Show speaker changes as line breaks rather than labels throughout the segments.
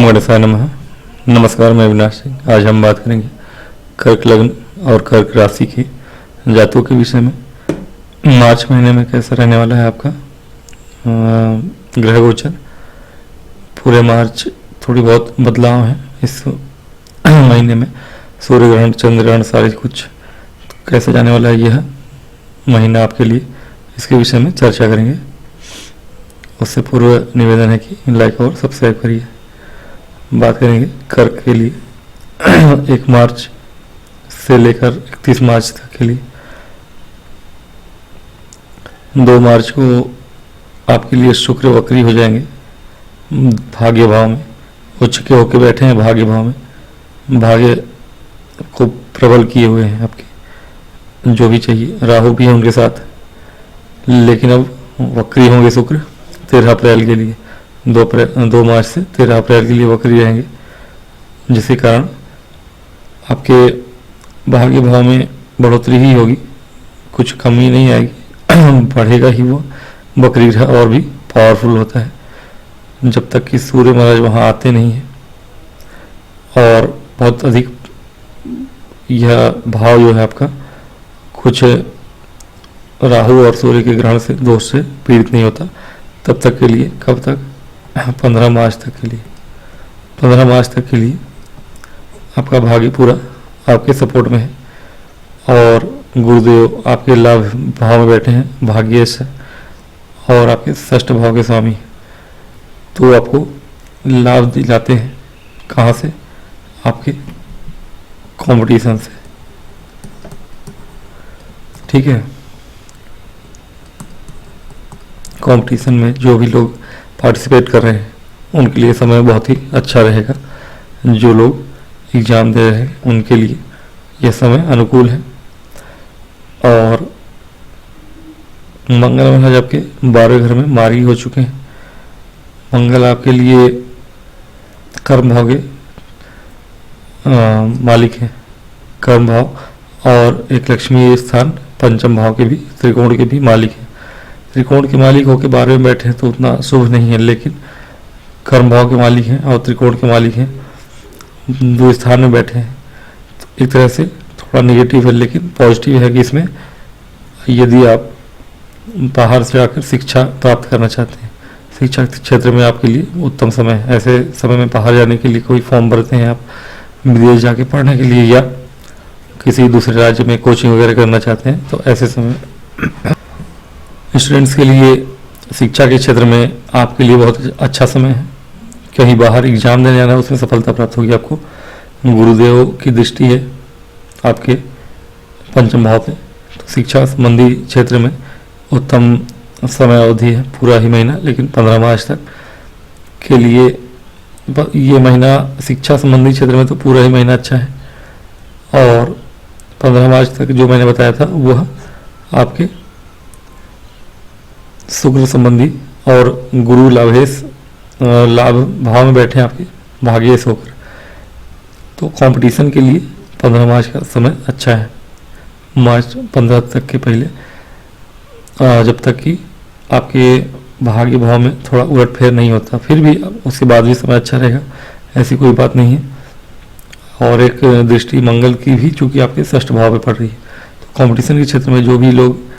ओम गणेशाय नमः। नमस्कार, मैं अविनाश सिंह। आज हम बात करेंगे कर्क लग्न और कर्क राशि के जातकों के विषय में। मार्च महीने में कैसा रहने वाला है आपका ग्रह गोचर। पूरे मार्च थोड़ी बहुत बदलाव है इस महीने में। सूर्य ग्रहण, चंद्र ग्रहण, सारे कुछ कैसे जाने वाला है यह महीना आपके लिए, इसके विषय में चर्चा करेंगे। उससे पूर्व निवेदन है कि लाइक और सब्सक्राइब करिए। बात करेंगे कर्क के लिए 1 मार्च से लेकर 31 मार्च तक के लिए। 2 मार्च को आपके लिए शुक्र वक्री हो जाएंगे भाग्य भाव में। उच्च के होके बैठे हैं भाग्य भाव में, भाग्य को प्रबल किए हुए हैं आपके, जो भी चाहिए। राहु भी है उनके साथ, लेकिन अब वक्री होंगे शुक्र 13 अप्रैल के लिए। 2 मार्च से 13 अप्रैल के लिए वक्री रहेंगे, जिसके कारण आपके भाग्य भाव में बढ़ोतरी ही होगी, कुछ कमी नहीं आएगी बढ़ेगा ही वो। वक्री ग्रह और भी पावरफुल होता है जब तक कि सूर्य महाराज वहाँ आते नहीं हैं, और बहुत अधिक यह भाव जो है आपका कुछ राहु और सूर्य के ग्रहण से, दोष से पीड़ित नहीं होता तब तक के लिए। कब तक? 15 मार्च तक के लिए। 15 मार्च तक के लिए आपका भाग्य पूरा आपके सपोर्ट में है, और गुरुदेव आपके लाभ भाव में बैठे हैं, भाग्येश है, और आपके षष्ठ भाव के स्वामी, तो आपको लाभ दिलाते हैं। कहाँ से? आपके कंपटीशन से। ठीक है, कंपटीशन में जो भी लोग पार्टिसिपेट कर रहे हैं उनके लिए समय बहुत ही अच्छा रहेगा। जो लोग एग्ज़ाम दे रहे हैं उनके लिए यह समय अनुकूल है। और मंगल महाराज आपके 12वें घर में मार्गी हो चुके हैं। मंगल आपके लिए कर्म भाव के मालिक हैं, कर्म भाव, और एक लक्ष्मी स्थान पंचम भाव के भी, त्रिकोण के भी मालिक हैं। त्रिकोण के मालिक होकर 12वें में बैठे हैं तो उतना शुभ नहीं है, लेकिन कर्म भाव के मालिक हैं और त्रिकोण के मालिक हैं, 2 स्थान में बैठे हैं। तो एक तरह से थोड़ा निगेटिव है, लेकिन पॉजिटिव है कि इसमें यदि आप बाहर से आकर शिक्षा प्राप्त करना चाहते हैं, शिक्षा क्षेत्र में आपके लिए उत्तम समय है। ऐसे समय में बाहर जाने के लिए कोई फॉर्म भरते हैं आप, विदेश जाके पढ़ने के लिए, या किसी दूसरे राज्य में कोचिंग वगैरह करना चाहते हैं, तो ऐसे समय स्टूडेंट्स के लिए शिक्षा के क्षेत्र में आपके लिए बहुत अच्छा समय है। कहीं बाहर एग्जाम देने जाना है, उसमें सफलता प्राप्त होगी आपको। गुरुदेव की दृष्टि है आपके पंचम भाव पे, तो शिक्षा संबंधी क्षेत्र में उत्तम समय अवधि है पूरा ही महीना। लेकिन 15 मार्च तक के लिए ये महीना शिक्षा संबंधी क्षेत्र में तो पूरा ही महीना अच्छा है, और 15 मार्च तक जो मैंने बताया था वह आपके शुक्र संबंधी और गुरु लाभेश लाभ भाव में बैठे हैं आपके भाग्येश होकर। तो कंपटीशन के लिए 15 मार्च का समय अच्छा है। मार्च 15 तक के पहले, जब तक कि आपके भाग्य भाव में थोड़ा उलटफेर नहीं होता, फिर भी उसके बाद भी समय अच्छा रहेगा, ऐसी कोई बात नहीं है। और एक दृष्टि मंगल की भी चूंकि आपके षष्ठ भाव में पड़ रही है, तो कंपटीशन के क्षेत्र में जो भी लोग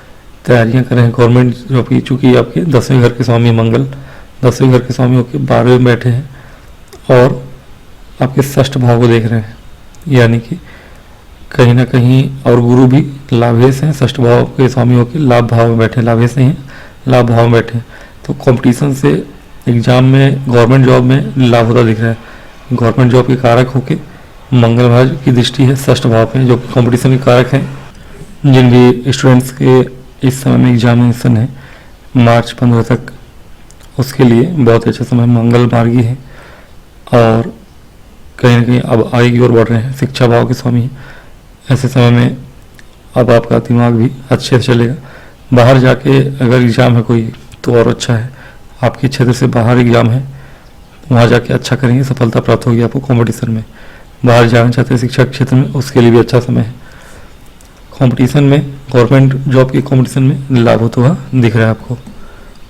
तैयारियां कर रहे हैं गवर्नमेंट जॉब की, चूंकि आपके 10वें घर के स्वामी मंगल 10वें घर के स्वामी होकर 12वें में बैठे हैं, और आपके षष्ठ भाव को देख रहे हैं, यानी कि कहीं ना कहीं, और गुरु भी लाभेश हैं, षष्ठ भाव के स्वामी होकर लाभ भाव में बैठे हैं, लाभेश नहीं है, लाभ भाव में बैठे हैं। तो कंपटीशन से एग्जाम में, गवर्नमेंट जॉब में लाभ होता दिख रहा है। गवर्नमेंट जॉब के कारक होके मंगल महाराज की दृष्टि है षष्ठ भाव पे, जो कंपटीशन के कारक हैं। जिन भी स्टूडेंट्स के इस समय में एग्जामिनेशन है मार्च 15 तक, उसके लिए बहुत अच्छा समय, मंगल मार्गी है, और कहीं ना कहीं अब आगे की ओर बढ़ रहे हैं, शिक्षा भाव के स्वामी। ऐसे समय में अब आपका दिमाग भी अच्छे से चलेगा। बाहर जाके अगर एग्ज़ाम है कोई तो और अच्छा है, आपके क्षेत्र से बाहर एग्ज़ाम है, वहाँ जाके अच्छा करेंगे, सफलता प्राप्त होगी आपको कंपटीशन में। बाहर जाना चाहते हैं शिक्षा क्षेत्र में, उसके लिए भी अच्छा समय है। कंपटीशन में, गवर्नमेंट जॉब के कंपटीशन में लाभ होता हुआ दिख रहा है आपको।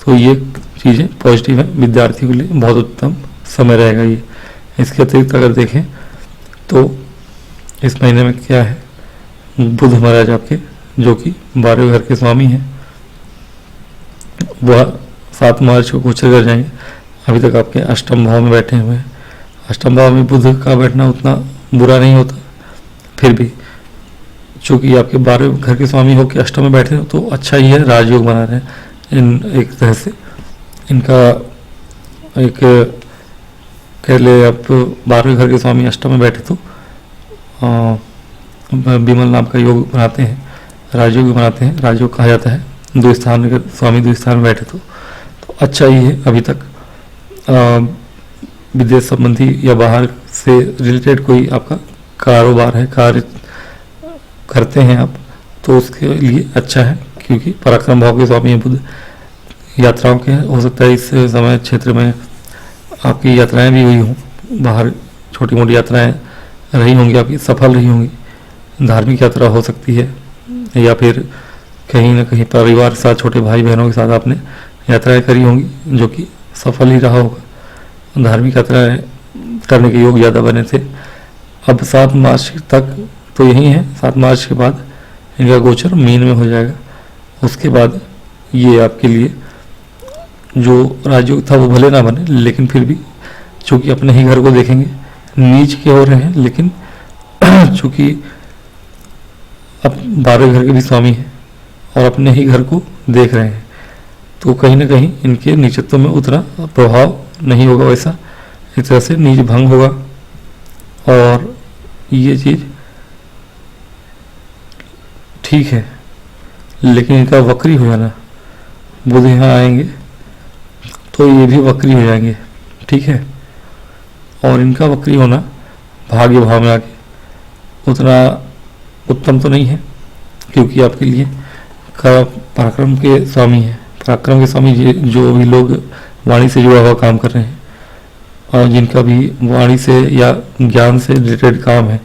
तो ये चीज़ें पॉजिटिव है, विद्यार्थियों के लिए बहुत उत्तम समय रहेगा ये। इसके अतिरिक्त अगर देखें तो इस महीने में क्या है, बुध महाराज आपके जो कि 12वें घर के स्वामी हैं, वह 7 मार्च को गोचर कर जाएंगे। अभी तक आपके अष्टम भाव में बैठे हुए हैं। अष्टम भाव में बुध का बैठना उतना बुरा नहीं होता, फिर भी चूँकि आपके 12वें घर के स्वामी होकर अष्टम में बैठे हैं तो अच्छा ही है, राजयोग बना रहे हैं। इन एक तरह से इनका एक कह ले आप 12वें घर के स्वामी अष्टम में बैठे तो विमल नाम का योग बनाते हैं, राजयोग बनाते हैं, राजयोग कहा जाता है। 2 स्थान के स्वामी 2 स्थान में बैठे तो अच्छा ही है। अभी तक विदेश संबंधी या बाहर से रिलेटेड कोई आपका कारोबार है, कार्य करते हैं आप, तो उसके लिए अच्छा है, क्योंकि पराक्रम भाव के स्वामी बुध यात्राओं के हो सकता है इस समय क्षेत्र में आपकी यात्राएं भी हुई हों, बाहर छोटी मोटी यात्राएं रही होंगी, आपकी सफल रही होंगी। धार्मिक यात्रा हो सकती है, या फिर कहीं ना कहीं परिवार के साथ, छोटे भाई बहनों के साथ आपने यात्राएं करी होंगी जो कि सफल ही रहा होगा। धार्मिक यात्राएं करने के योग ज़्यादा बने थे। अब 7 मार्च तक तो यही है, 7 मार्च के बाद इनका गोचर मीन में हो जाएगा। उसके बाद ये आपके लिए जो राजयोग था वो भले ना बने, लेकिन फिर भी चूँकि अपने ही घर को देखेंगे, नीच के हो रहे हैं, लेकिन चूँकि अब 12वें घर के भी स्वामी हैं और अपने ही घर को देख रहे हैं, तो कहीं ना कहीं इनके नीचत्व में उतना प्रभाव नहीं होगा वैसा, इस तरह से नीच भंग होगा। और ये चीज़ ठीक है, लेकिन इनका वक्री हो जाना, बुध यहाँ आएंगे तो ये भी वक्री हो जाएंगे, ठीक है। और इनका वक्री होना भाग्य भाव में आके उतना उत्तम तो नहीं है, क्योंकि आपके लिए पराक्रम के स्वामी है। पराक्रम के स्वामी जो भी लोग वाणी से जुड़ा हुआ काम कर रहे हैं और जिनका भी वाणी से या ज्ञान से रिलेटेड काम है,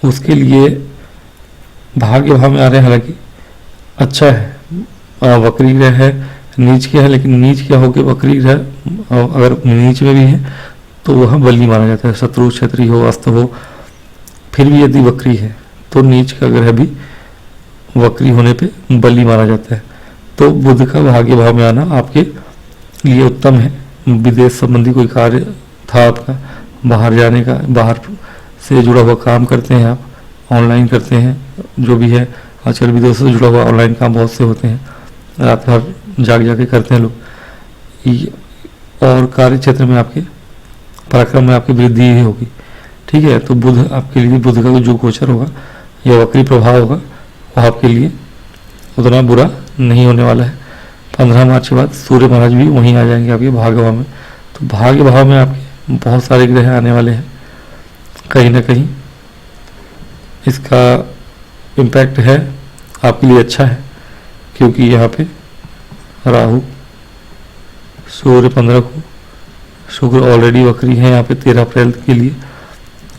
उसके लिए भाग्य भाव में आ रहे हैं। हालांकि अच्छा है, वक्री ग्रह है, नीच के है, लेकिन नीच क्या होकर वक्री ग्रह अगर नीच में भी है तो वह बली माना जाता है। शत्रु क्षत्रि हो, अस्त हो, फिर भी यदि वक्री है तो नीच का ग्रह भी वक्री होने पे बली माना जाता है। तो बुध का भाग्य भाव में आना आपके लिए उत्तम है। विदेश संबंधी कोई कार्य था आपका, बाहर जाने का, बाहर से जुड़ा हुआ काम करते हैं आप, ऑनलाइन करते हैं, जो भी है आजकल विदेशों से जुड़ा हुआ ऑनलाइन काम बहुत से होते हैं, रात भर जाग जाके करते हैं लोग। और कार्य क्षेत्र में आपके पराक्रम में आपकी वृद्धि ही होगी, ठीक है। तो बुध आपके लिए, बुध का जो गोचर होगा या वक्री प्रभाव होगा वो आपके लिए उतना बुरा नहीं होने वाला है। 15 मार्च के बाद सूर्य महाराज भी वहीं आ जाएंगे आपके भाग्य भाव में। तो भाग्य भाव में आपके बहुत सारे ग्रह आने वाले हैं, कहीं ना कहीं इसका इम्पैक्ट है आपके लिए अच्छा है, क्योंकि यहाँ पे राहु, सूर्य 15 को, शुक्र ऑलरेडी वक्री है यहाँ पे 13 अप्रैल के लिए,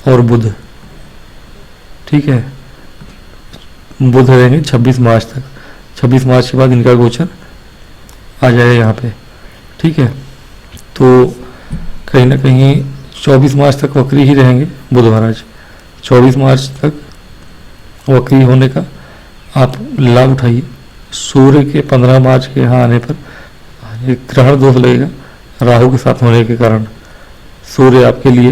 और बुध, ठीक है, बुध रहेंगे 26 मार्च तक। 26 मार्च के बाद इनका गोचर आ जाएगा यहाँ पे, ठीक है। तो कहीं ना कहीं 24 मार्च तक वक्री ही रहेंगे बुध महाराज। 24 मार्च तक वक्री होने का आप लाभ उठाइए। सूर्य के 15 मार्च के यहाँ आने पर एक ग्रहण दोष लगेगा राहु के साथ होने के कारण। सूर्य आपके लिए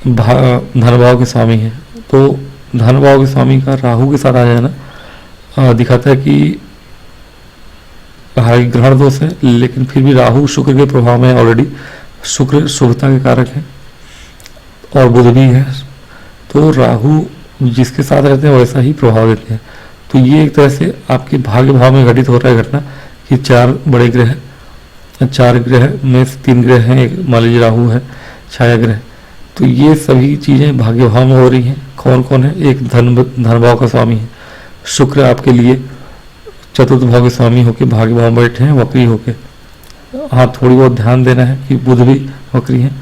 धन भाव के स्वामी है, तो धन भाव के स्वामी का राहु के साथ आ जाना दिखाता है कि हाई ग्रहण दोष है, लेकिन फिर भी राहु शुक्र के प्रभाव में ऑलरेडी। शुक्र शुभता के कारक है और बुध भी है, तो राहु जिसके साथ रहते हैं वैसा ही प्रभाव देते हैं। तो ये एक तरह से आपके भाग्य भाव में घटित हो रहा है घटना कि 4 बड़े ग्रह, 4 ग्रह में 3 ग्रह हैं, एक मान लीजिए राहु है छाया ग्रह, तो ये सभी चीज़ें भाग्य भाव में हो रही हैं। कौन कौन है? एक धन भाव का स्वामी है शुक्र, आपके लिए चतुर्थ भाव के स्वामी होके भाग्य भाव में बैठे हैं वक्री होके। हाँ, थोड़ी बहुत ध्यान देना है कि बुध भी वक्री हैं,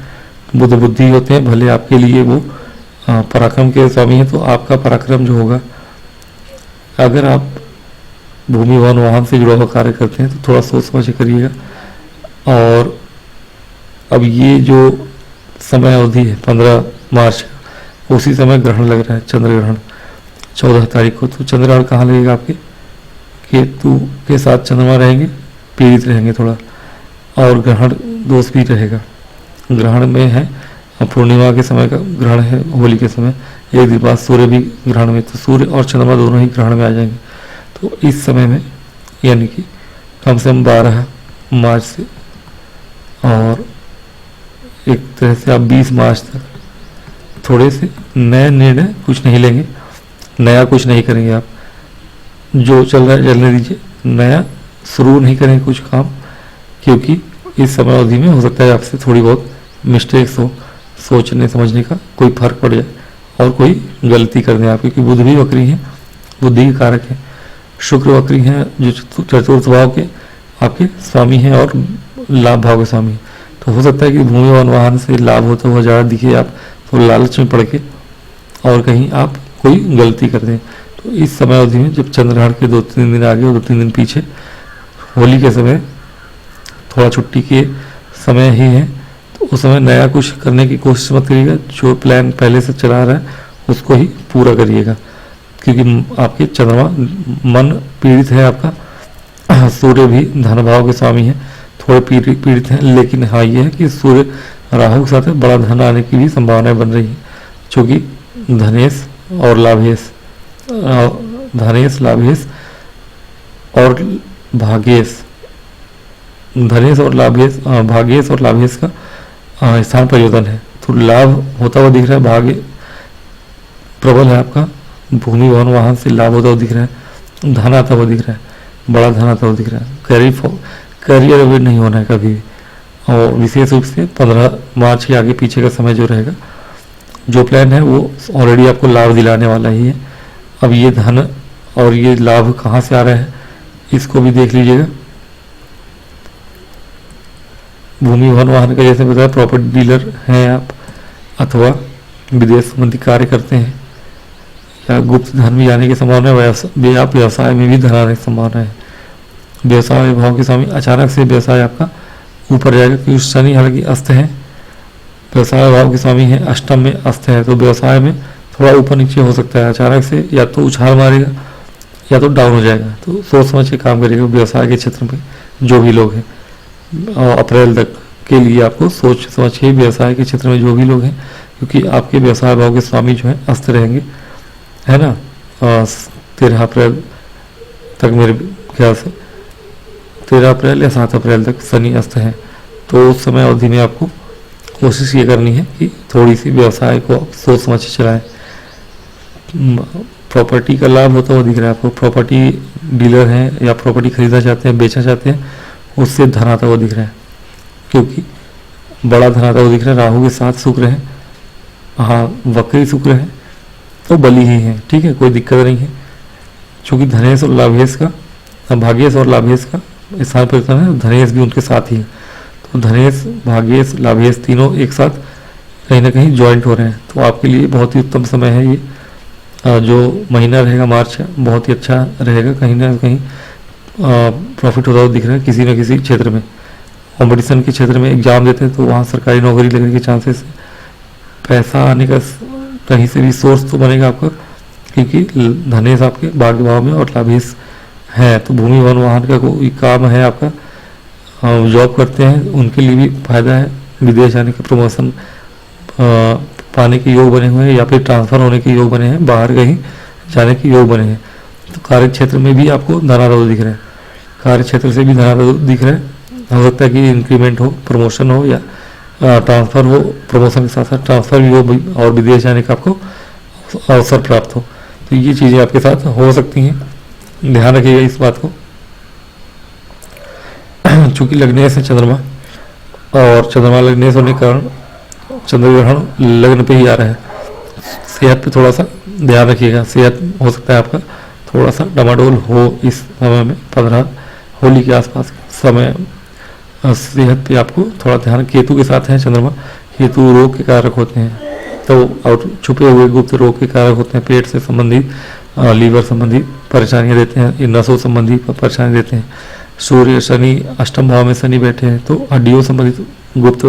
बुध बुद्धि होते हैं, भले आपके लिए वो पराक्रम के स्वामी हैं, तो आपका पराक्रम जो होगा, अगर आप भूमि वन वाहन से जुड़ा हुआ कार्य करते हैं तो थोड़ा सोच समझ के करिएगा। और अब ये जो समय अवधि है 15 मार्च का, उसी समय ग्रहण लग रहा है, चंद्र ग्रहण 14 तारीख को। तो चंद्र ग्रहण कहाँ लगेगा आपके, केतु के साथ चंद्रमा रहेंगे, पीड़ित रहेंगे थोड़ा, और ग्रहण दोष भी रहेगा। ग्रहण में है पूर्णिमा के समय का ग्रहण है, होली के समय, एक दिन बाद सूर्य भी ग्रहण में, तो सूर्य और चंद्रमा दोनों ही ग्रहण में आ जाएंगे। तो इस समय में यानी कि कम से कम 12 मार्च से और एक तरह से आप 20 मार्च तक थोड़े से नए निर्णय कुछ नहीं लेंगे, नया कुछ नहीं करेंगे आप, जो चल रहा है चलने दीजिए, नया शुरू नहीं करेंगे कुछ काम, क्योंकि इस समय अवधि में हो सकता है आपसे थोड़ी बहुत मिस्टेक्स हो, सोचने समझने का कोई फर्क पड़ जाए और कोई गलती कर दें आप, क्योंकि बुध भी वक्री है, बुद्धि के कारक है, शुक्र वक्री है जो चतुर्थ भाव के आपके स्वामी हैं और लाभ भाव के स्वामी हैं। तो हो सकता है कि भूमि वन वाहन से लाभ होता हुआ ज़्यादा दिखे आप, तो लालच में पड़ के और कहीं आप कोई गलती कर दें। तो इस समय अवधि में जब चंद्रग्रहण के 2-3 दिन आगे और 2-3 दिन पीछे, होली के समय थोड़ा छुट्टी के समय ही है, तो उस समय नया कुछ करने की कोशिश मत करिएगा, जो प्लान पहले से चला रहा है उसको ही पूरा करिएगा, क्योंकि आपके चंद्रमा मन पीड़ित है आपका, सूर्य भी धन भाव के स्वामी है, थोड़े पीड़ित हैं, लेकिन हाँ ये है कि सूर्य राहु के साथ बड़ा धन आने की भी संभावनाएं बन रही है, क्योंकि धनेश और लाभेश, धनेश लाभेश और भाग्येश, धनेश और लाभेश, भाग्येश और लाभेश का स्थान परिवर्तन है, तो लाभ होता हुआ दिख रहा है, भाग्य प्रबल है आपका, भूमि भवन वाहन से लाभ होता हुआ दिख रहा है, धन आता हुआ दिख रहा है, बड़ा धन आता हुआ दिख रहा है, करियर अवॉइड नहीं होना है कभी भी, और विशेष रूप से 15 मार्च के आगे पीछे का समय जो रहेगा, जो प्लान है वो ऑलरेडी आपको लाभ दिलाने वाला ही है। अब ये धन और ये लाभ कहाँ से आ रहा है इसको भी देख लीजिएगा। भूमि भवन वाहन का जैसे बताया, प्रॉपर्टी डीलर हैं आप, अथवा विदेश संबंधी कार्य करते हैं, या गुप्त धन भी आने की संभावना है, आप व्यवसाय में भी धन आने की संभावना है। व्यवसाय भाव के स्वामी, अचानक से व्यवसाय आपका ऊपर जाएगा, क्योंकि शनि हालांकि अस्त है, व्यवसाय भाव के स्वामी है, अष्टम में अस्त है, तो व्यवसाय में थोड़ा ऊपर नीचे हो सकता है, अचानक से या तो उछाल मारेगा या तो डाउन हो जाएगा। तो सोच समझ के काम करिएगा व्यवसाय के क्षेत्र में जो भी लोग हैं, और अप्रैल तक के लिए आपको सोच समझ के व्यवसाय के क्षेत्र में जो भी लोग हैं, क्योंकि आपके व्यवसाय भाव के स्वामी जो है अस्त रहेंगे, है ना, 13 अप्रैल तक, मेरे ख्याल से 13 अप्रैल या 7 अप्रैल तक शनि अस्त है। तो उस समय अवधि में आपको कोशिश ये करनी है कि थोड़ी सी व्यवसाय को सोच समझ के चलाएं। प्रॉपर्टी का लाभ होता हुआ दिख रहा है आपको, प्रॉपर्टी डीलर हैं या प्रॉपर्टी खरीदना चाहते हैं, बेचना चाहते हैं, उससे धन आता हुआ दिख रहा है, क्योंकि बड़ा धन आता हुआ दिख रहा है, राहु के साथ शुक्र है, हाँ वक्री शुक्र है, तो बली ही है, ठीक है, कोई दिक्कत नहीं है, क्योंकि धनेश और लाभेश का, भाग्येश और लाभेश का स्थान परिवर्तन है, धनेश भी उनके साथ ही है, तो धनेश भाग्येश लाभेश तीनों एक साथ कहीं ना कहीं ज्वाइंट हो रहे हैं। तो आपके लिए बहुत ही उत्तम समय है ये, जो महीना रहेगा मार्च का, बहुत ही अच्छा रहेगा, कहीं ना कहीं प्रॉफिट होता हुआ दिख रहा है किसी न किसी क्षेत्र में। कंपटीशन के क्षेत्र में एग्जाम देते हैं तो वहाँ सरकारी नौकरी लगने के चांसेस, पैसा आने का कहीं से भी सोर्स तो बनेगा आपका, क्योंकि धनेश आपके भाग्य भाव में और लाभेश है, तो भूमि वन वाहन का कोई काम है आपका, जॉब करते हैं उनके लिए भी फायदा है, विदेश जाने के प्रमोशन पाने के योग बने हुए हैं, या फिर ट्रांसफर होने के योग बने हैं, बाहर कहीं जाने के योग बने हैं। तो कार्य क्षेत्र में भी आपको धनात्मक दिख रहा है, कार्य क्षेत्र से भी धनात्मक दिख रहा है, हो सकता है कि इंक्रीमेंट हो, प्रमोशन हो, या ट्रांसफर हो, प्रमोशन के साथ साथ ट्रांसफर भी हो और विदेश जाने का आपको अवसर प्राप्त हो। तो ये चीज़ें आपके साथ हो सकती हैं, ध्यान रखिएगा इस बात को। चूँकि लग्न से चंद्रमा, और चंद्रमा लग्न होने के कारण चंद्र ग्रहण लग्न पे ही आ रहा है, सेहत पे थोड़ा सा ध्यान रखिएगा, सेहत हो सकता है आपका थोड़ा सा डमाडोल हो इस समय में, 15 होली के आसपास समय, सेहत पे आपको थोड़ा ध्यान, केतु के साथ है चंद्रमा, केतु रोग के कारक होते हैं, तो और छुपे हुए गुप्त रोग के कारक होते हैं, पेट से संबंधित, लीवर संबंधी परेशानियां देते हैं, नसों संबंधी परेशानी देते हैं। सूर्य शनि अष्टम भाव में शनि बैठे हैं, तो हड्डियों संबंधित गुप्त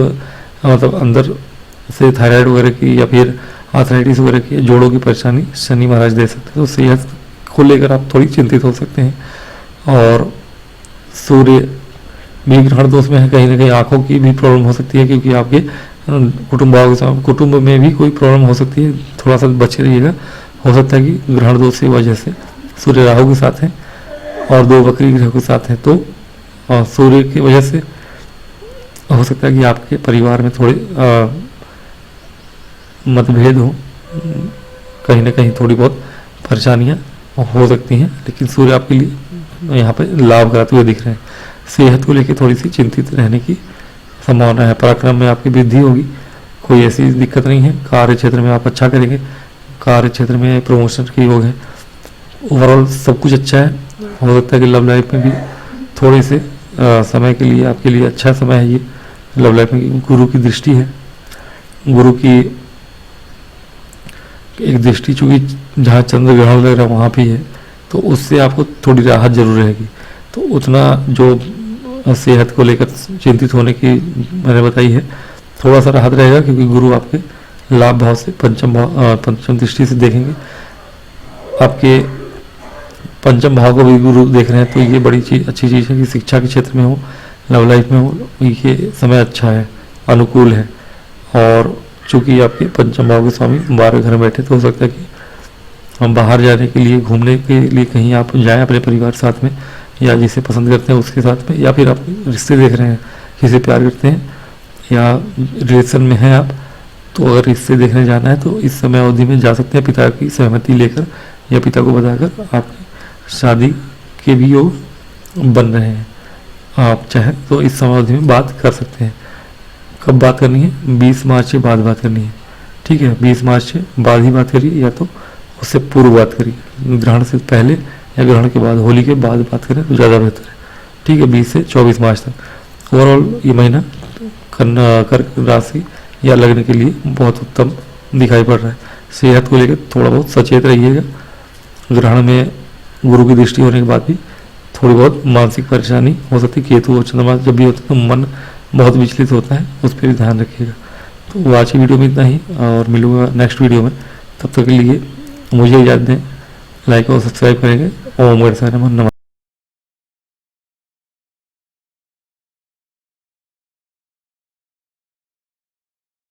मतलब अंदर जैसे थायराइड वगैरह की या फिर आर्थराइटिस वगैरह की, जोड़ों की परेशानी शनि महाराज दे सकते हैं। तो सेहत को लेकर आप थोड़ी चिंतित हो सकते हैं। और सूर्य भी ग्रहण दोष में है, कहीं ना कहीं आंखों की भी प्रॉब्लम हो सकती है, क्योंकि आपके कुटुंब में भी कोई प्रॉब्लम हो सकती है, थोड़ा सा बचे रहिएगा। हो सकता है कि ग्रहण दोष की वजह से सूर्य राहु के साथ है और 2 वक्री ग्रह के साथ है, तो सूर्य की वजह से हो सकता है कि आपके परिवार में थोड़े मतभेद हो, कहीं ना कहीं थोड़ी बहुत परेशानियां हो सकती हैं, लेकिन सूर्य आपके लिए यहाँ पे लाभ कराते हुए दिख रहे हैं। सेहत को लेकर थोड़ी सी चिंतित रहने की संभावना है। पराक्रम में आपकी वृद्धि होगी, कोई ऐसी दिक्कत नहीं है। कार्य क्षेत्र में आप अच्छा करेंगे, कार्य क्षेत्र में प्रमोशन की योग है। ओवरऑल सब कुछ अच्छा है। हो सकता है कि लव लाइफ में भी थोड़े से समय के लिए आपके लिए अच्छा समय है। ये लव लाइफ में गुरु की दृष्टि है, गुरु की एक दृष्टि, चूंकि जहाँ चंद्र ग्रहण लग रहा है वहाँ भी है, तो उससे आपको थोड़ी राहत जरूर रहेगी। तो उतना जो सेहत को लेकर चिंतित होने की मैंने बताई है, थोड़ा सा राहत रहेगा, क्योंकि गुरु आपके लाभ भाव से पंचम दृष्टि से देखेंगे। आपके पंचम भाव को भी गुरु देख रहे हैं, तो ये बड़ी अच्छी चीज़ है कि शिक्षा के क्षेत्र में हो, लव लाइफ में हो, ये समय अच्छा है, अनुकूल है। और चूंकि आपके पंचम भाव के स्वामी 12 घर में बैठे, तो हो सकता है कि हम बाहर जाने के लिए, घूमने के लिए कहीं आप जाएं अपने परिवार साथ में, या जिसे पसंद करते हैं उसके साथ में, या फिर आप रिश्ते देख रहे हैं, किसी प्यार करते हैं या रिलेशन में हैं आप, तो अगर रिश्ते देखने जाना है तो इस समय अवधि में जा सकते हैं, पिता की सहमति लेकर या पिता को बताकर। आपकी शादी के भी योग बन रहे हैं, आप चाहें तो इस समय अवधि में बात कर सकते हैं। कब बात करनी है? 20 मार्च के बाद बात करनी है, ठीक है। 20 मार्च के बाद ही बात करिए, या तो उससे पूर्व बात करिए, ग्रहण से पहले या ग्रहण के बाद, होली के बाद बात करें तो ज़्यादा बेहतर है, ठीक है। 20 से 24 मार्च तक ओवरऑल ये महीना कर्क राशि या लग्न के लिए बहुत उत्तम दिखाई पड़ रहा है। सेहत को लेकर थोड़ा बहुत सचेत रहिएगा। ग्रहण में गुरु की दृष्टि होने के बाद भी थोड़ी बहुत मानसिक परेशानी हो सकती है। केतु और चंद्रमा जब भी होता है तो मन बहुत विचलित होता है, उस पर भी ध्यान रखिएगा। तो आज की वीडियो में इतना ही, और मिलूंगा नेक्स्ट वीडियो में। तब तक के लिए मुझे इजाज़त दें, लाइक और सब्सक्राइब करेंगे। ओम गणेशाय नमः।